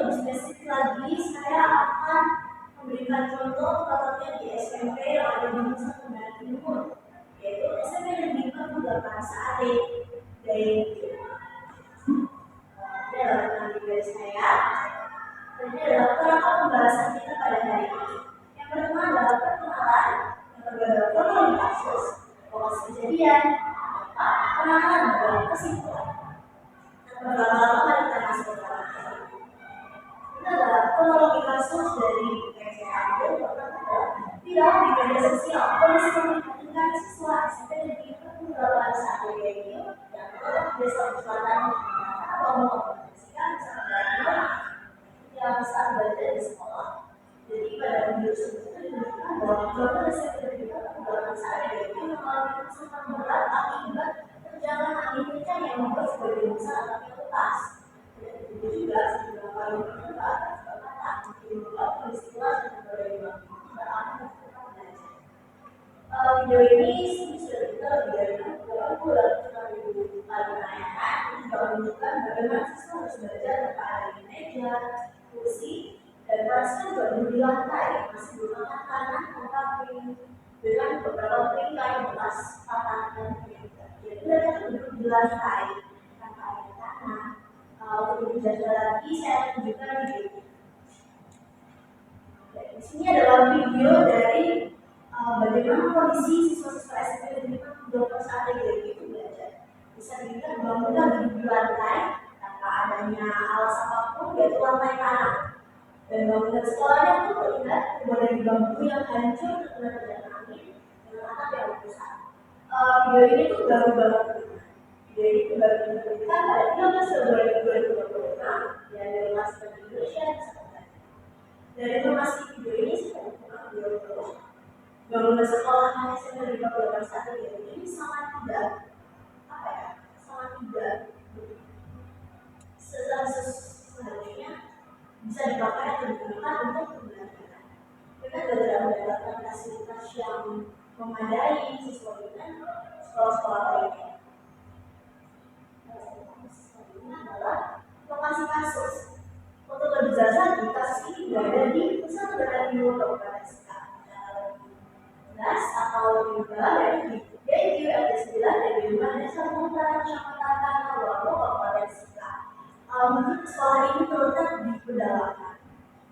lebih spesifik lagi, saya akan memberikan contoh contohnya di SMP yang ada di Nusa Tenggara Timur, yaitu SMP Negeri 48 Sate. Dari ini adalah nanti dari saya. Ini adalah kerangka pembahasan kita pada hari ini. Yang pertama adalah perkenalan, yang kedua adalah kronologi kasus, lokasi kejadian, penanganan dan kesimpulan. Berlama-lama kita masuk ke dalam ini adalah kronologi kasus dari PCAD. Tidak di media sosial, polisi memperhatikan siswa SMP Negeri 48 Sate yang terletak di Desa Selatan atau mengoperasikan yang saat belajar di sekolah. Jadi pada video sebelumnya ditunjukkan bahwa korban SMP Negeri 48 Sate itu mengalami kesulitan berat akibat terjangan angin kencang yang membuat sebagian besar atapnya lepas. Dan itu juga sejumlah kali terlibat kebakaran akibat peristiwa yang terjadi berakhir. Video ini sudah kita lebih dari 2 bulan kali menayangkan. Ini juga menunjukkan bagaimana siswa harus belajar tanpa adanya meja, kursi, dan merasa juga duduk di lantai masih menggunakan tangan tanpa piring dengan beberapa peringkat bekas patah dan penyakit. Jadi mereka duduk di lantai tanpa ada tangan. Untuk lebih jelas lagi saya tunjukkan video. Di sini adalah video dari bagaimana kondisi siswa-siswa SMP Negeri 48 Sate itu belajar. Bisa dilihat bahwa mereka duduk di lantai tanpa adanya alas apapun, yaitu lantai tanah. Dan bangunan sekolahnya pun terlihat dari bambu yang hancur terkena terjangan angin dengan atap yang rusak. Video ini tuh baru banget. Video ini baru diterbitkan pada 13 Februari 2025 dan dari Master Indonesia. Dari informasi video ini saya menggunakan video terus. Bangunan sekolah SMP Negeri 48 Sate ini sangat tidak seharusnya bisa dipakai atau digunakan untuk pembelajaran. Kita tidak mendapatkan fasilitas yang memadai siswa dengan sekolah-sekolah lainnya. Ini adalah lokasi kasus. Untuk lebih jelas lagi, kasus ini berada di Nusa Tenggara Timur Kabupaten Sika. Atau juga dari DQLT 9 dari Lingkungan Desa Utara Kecamatan Tanah Kabupaten Sika. Menurut sekolah ini terletak di pedalaman.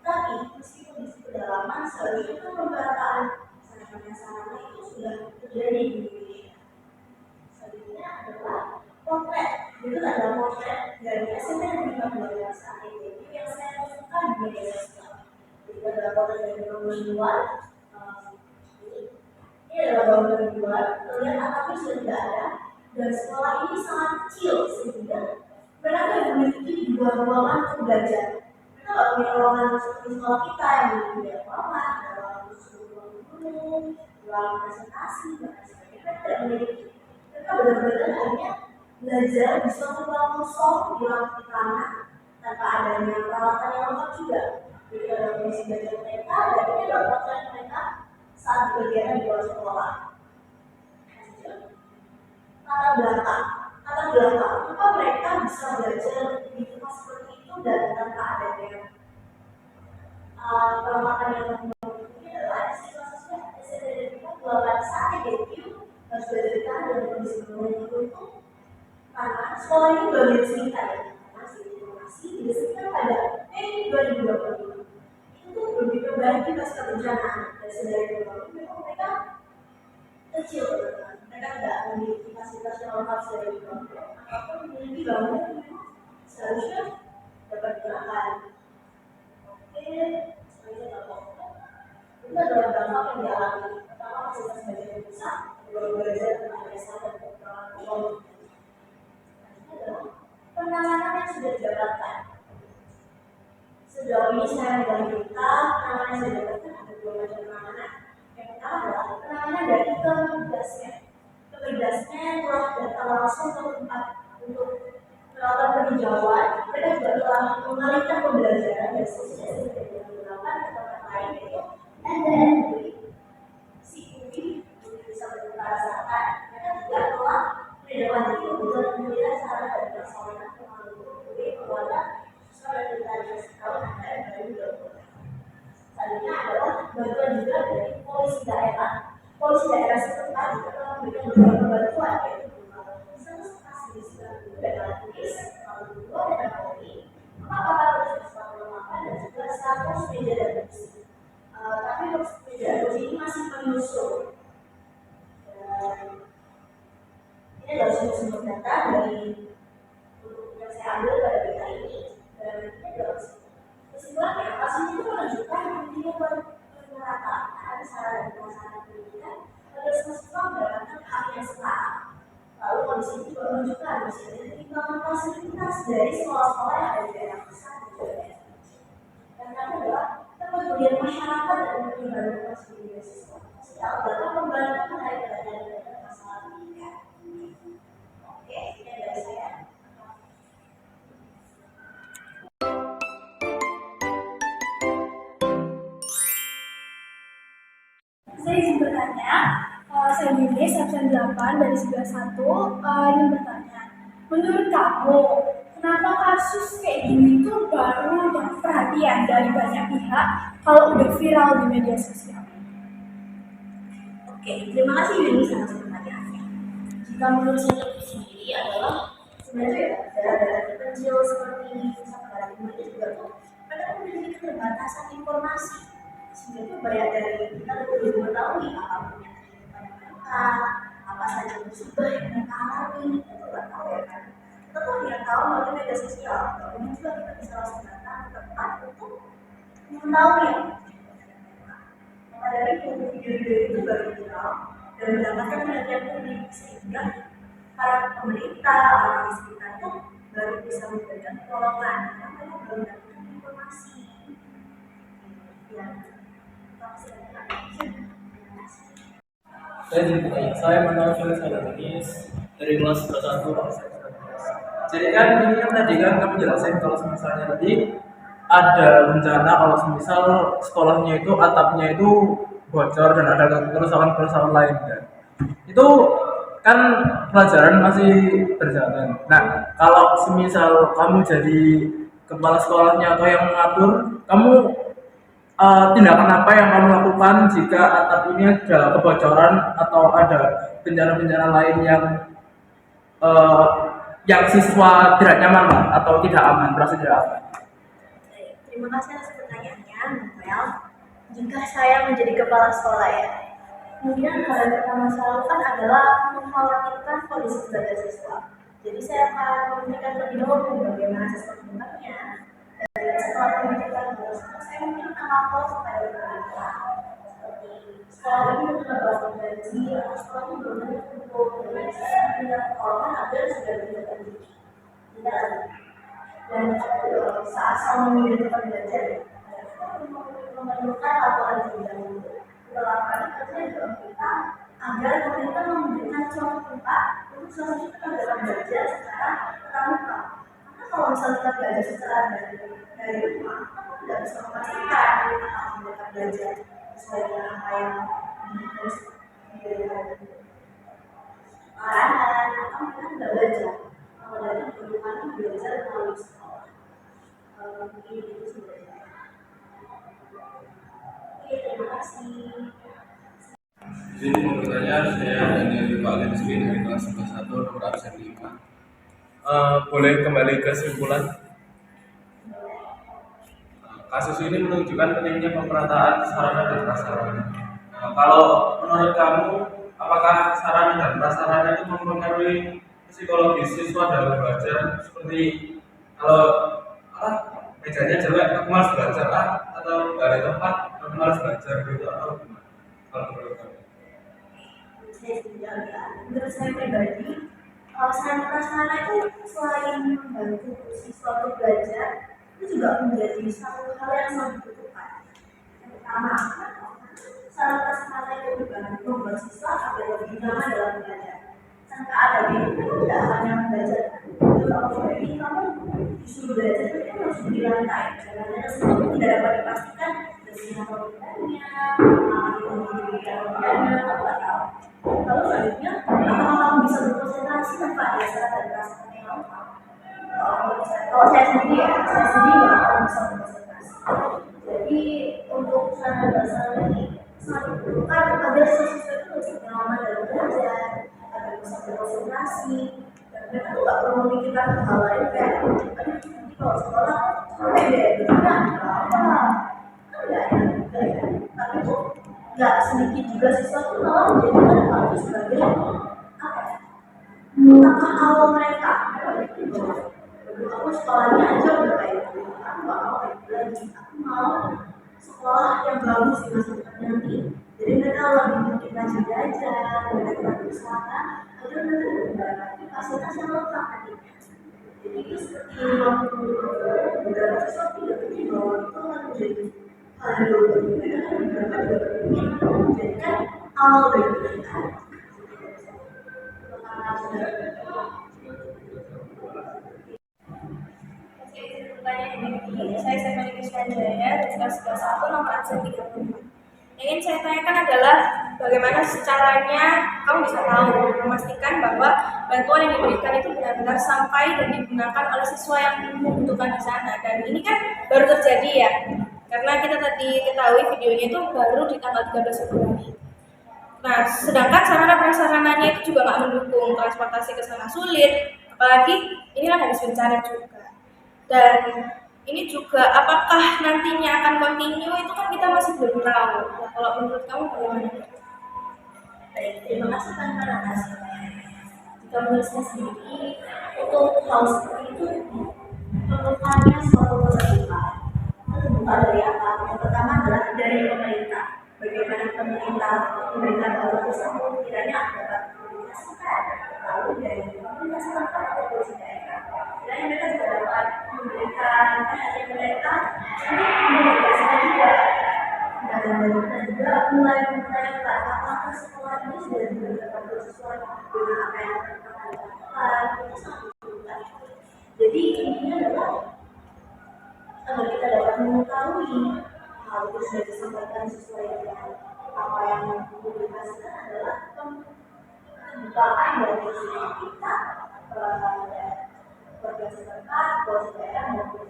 Tapi meskipun di pedalaman, seharusnya itu pemerataan sarana itu sudah terjadi di Indonesia. Selanjutnya adalah potret. Itu adalah potret dari SMP Negeri 48 Sate yang saya masukkan di media sosial. Itu adalah potret dari bangunan luar. Ini adalah bangunan luar, terlihat atapnya sudah tidak ada, dan sekolah ini sangat kecil sehingga mereka memiliki 2 ruangan untuk belajar. Mereka tidak punya ruangan seperti sekolah kita yang memiliki ruangan, ada ruangan khusus ruang guru, ruang presentasi, dan sebagainya. Mereka tidak memiliki. Mereka benar-benar hanya belajar di suatu ruang kosong di lantai tanah tanpa adanya peralatan yang lengkap juga. Jadi ada kondisi belajar mereka, dan ini adalah potret mereka saat berkegiatan di luar sekolah. Latar belakang, kenapa mereka bisa belajar di tempat seperti itu dan tanpa adanya peralatan yang lengkap? Ini adalah siswa-siswa SMP Negeri 48 Sate harus belajar di tanah dan kondisi bangunan yang runtuh. Karena sekolah ini baru diresmikan masih diresmikan pada Mei 2020. Itu begitu baik pasca bencana dan sedari mereka kecil, mereka tidak memiliki fasilitas yang lengkap dari bangunan ataupun memiliki bangunan yang seharusnya dapat digunakan. Selanjutnya itu adalah dampak yang dialami. Pertama, fasilitas belajar yang rusak, kedua belajar tentang desa dan peralatan. Penanganan yang sudah didapatkan. Sejauh ini saya megang cerita penanganan yang sudah didapatkan ada 2 macam penanganan. Yang pertama adalah penanganan dari Kemdikbudnya. Kemdikbudnya telah datang langsung ke tempat untuk melakukan peninjauan. Mereka juga telah mengalihkan pembelajaran dari sisi yang tidak digunakan ke tempat lain, yaitu NDNUI, SIKUI, Universitas Utara Selatan. Mereka juga telah menindaklanjuti kebutuhan pemerintah sarana dan prasarana pengaruh kekuatan siswa dan pemerintah. beberapa bantuan yaitu berupa misalnya fasilitasi dan alat tulis, lalu kedua dan memori, maka harus satu lengkap dan juga 100 meja dan kursi. Tapi untuk meja dan kursi ini masih menyusul. Ini adalah sumber data dari untuk yang saya ambil pada berita ini. Dan ini adalah kesimpulannya, kasus itu menunjukkan pentingnya pemerataan sarana dan prasarana pendidikan agar semua siswa mendapatkan hak yang setara. Lalu kondisi ini juga menunjukkan masih ada ketimpangan fasilitas dari sekolah-sekolah yang ada di daerah besar dan juga daerah kecil. Dan yang kedua, kepedulian masyarakat dan penyebaran informasi media sosial dapat membantu menarik perhatian terhadap masalah pendidikan. Oke, sekian dari saya. Saya izin bertanya, saya Yunis, absen 8 dari 91, ingin bertanya, menurut kamu, kenapa kasus kayak gini itu baru dapat perhatian dari banyak pihak kalau udah viral di media sosial? Oke, terima kasih Yunis atas pertanyaannya. Jika menurut saya sendiri adalah sebenarnya ya daerah-daerah terpencil seperti Nusa Tenggara Timur itu juga tuh mereka memiliki keterbatasan informasi sehingga itu banyak dari kita lebih mengetahui apa punya kehidupan mereka, apa saja musibah yang mereka alami itu nggak tahu ya kan. Kita tuh hanya tahu melalui media sosial, kemudian juga kita bisa langsung datang ke tempat untuk mengetahui ya. Maka dari itu video-video itu baru viral dan mendapatkan perhatian publik sehingga para pemerintah, orang di sekitar itu baru bisa memberikan pertolongan karena mereka belum mendapatkan informasi. Ya, saya mengenal saya Denis dari kelas 11 Jadi kan ini kan tadi kan kamu jelasin kalau misalnya tadi ada rencana kalau misal sekolahnya itu atapnya itu bocor dan ada kerusakan-kerusakan lain kan. Itu kan pelajaran masih berjalan. Nah, kalau semisal kamu jadi kepala sekolahnya atau yang mengatur, kamu tindakan apa yang kamu lakukan jika atap ini ada kebocoran atau ada bencana-bencana lain uh, yang siswa tidak nyaman atau tidak aman, merasa tidak aman? Terima kasih atas pertanyaannya, Noel. Jika saya menjadi kepala sekolah ya, kemudian hal yang pertama saya lakukan adalah mengkhawatirkan kondisi sebagai siswa. Jadi saya akan memikirkan lebih dahulu bagaimana siswa sebenarnya. Dan setelah memikirkan saya mungkin akan lapor kepada pemerintah. Seperti sekolah ini menambahkan gaji atau sekolah ini belum untuk saya punya pertolongan agar sudah bisa terjadi. Tidak. Dan saat saya memilih tempat belajar, memerlukan laporan terlebih dahulu. Laporan kerja juga kita agar pemerintah memberikan suatu tempat untuk seluruh kita dalam belajar secara tatap muka. Karena kalau misalnya kita belajar secara dari rumah, kita tidak bisa memastikan apakah mereka belajar sesuai dengan apa yang diberikan arahan atau mereka tidak belajar. Kalau dari kebutuhan belajar melalui sekolah. Mungkin itu sebenarnya. Oke, terima kasih. Jadi menurutnya saya dari Pak Lensky dari kelas 11 nomor absen 5. Boleh kembali ke kesimpulan? Kasus ini menunjukkan pentingnya pemerataan sarana dan prasarana. Kalau menurut kamu, apakah sarana dan prasarana itu mempengaruhi psikologis siswa dalam belajar? Seperti kalau mejanya jelek, aku malas belajar atau nggak ada tempat, aku malas belajar gitu atau gimana? Kalau menurut kamu? Menurut saya pribadi, sarana prasarana itu selain membantu siswa untuk belajar, itu juga menjadi satu hal yang sangat dibutuhkan. Yang pertama, sarana prasarana itu membuat siswa agar lebih nyaman dalam belajar. Tanpa ada itu tidak hanya belajar. Kalau ini kamu disuruh belajar itu harus di lantai, karena tersebut tidak dapat dipastikan bersih atau tidaknya, itu menjadi atau tidak tahu. Lalu selanjutnya, apakah kamu bisa berkonsentrasi tanpa ada sarana dan prasarana yang lengkap? Kalau saya sendiri nggak akan bisa berkonsentrasi. Jadi untuk sarana dan prasarana ini sangat diperlukan agar siswa itu lebih nyaman dalam belajar, konsentrasi dan mereka tuh nggak perlu memikirkan hal lain kayak aduh nanti kalau sekolah capek deh gitu kan nggak apa kan nggak enak juga ya tapi tuh nggak sedikit juga siswa tuh malah menjadikan hal itu sebagai apa ya langkah awal mereka aku sekolahnya aja udah kayak gitu aku nggak mau kayak gitu lagi aku mau sekolah yang bagus di masa depan nanti jadi mereka lebih mungkin rajin belajar mereka berusaha agar mereka mendapatkan fasilitas yang lengkap nantinya jadi itu seperti waktu beberapa siswa tidak pikir bahwa itu akan menjadi hal yang baru bagi mereka dan mereka juga berpikir menjadikan awal bagi mereka karena sudah Saya Stephanie Krisnandjaya, kelas 1 nomor absen 30. Yang ingin saya tanyakan adalah bagaimana caranya kamu bisa tahu memastikan bahwa bantuan yang diberikan itu benar-benar sampai dan digunakan oleh siswa yang membutuhkan di sana. Dan ini kan baru terjadi ya, karena kita tadi ketahui videonya itu baru di tanggal 13 Februari. Nah, sedangkan sarana prasarananya itu juga nggak mendukung, transportasi ke sana sulit, apalagi ini kan habis bencana juga. Dan ini juga apakah nantinya akan continue itu kan kita masih belum tahu. Nah, kalau menurut kamu bagaimana? baik terima kasih kan atas jika menurut saya sendiri untuk hal seperti itu memerlukannya suatu keterbukaan terbuka dari apa yang pertama adalah dari pemerintah bagaimana pemerintah memberikan hal tersebut kiranya dapat dikomunikasikan lalu dari pemerintah setempat atau polisi daerah kiranya mereka juga dapat memberikan perhatian mereka untuk mengkomunikasikan juga dan mereka juga mulai mempertanyakan apakah sekolah ini sudah diberikan sesuai dengan apa yang mereka lakukan itu sangat dibutuhkan jadi intinya adalah agar kita dapat mengetahui hal itu sudah disampaikan sesuai dengan apa yang dipublikasikan adalah pembukaan dari sisi kita kepada setempat, polisi daerah maupun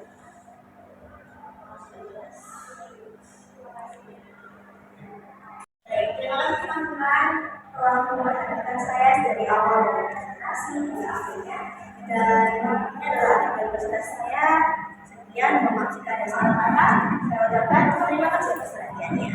baik, terima kasih teman-teman telah memperhatikan saya dari awal dari presentasi hingga akhirnya dan ini adalah akhir presentasi saya. Sekian, mohon maaf jika ada salah kata. Saya ucapkan terima kasih atas perhatiannya.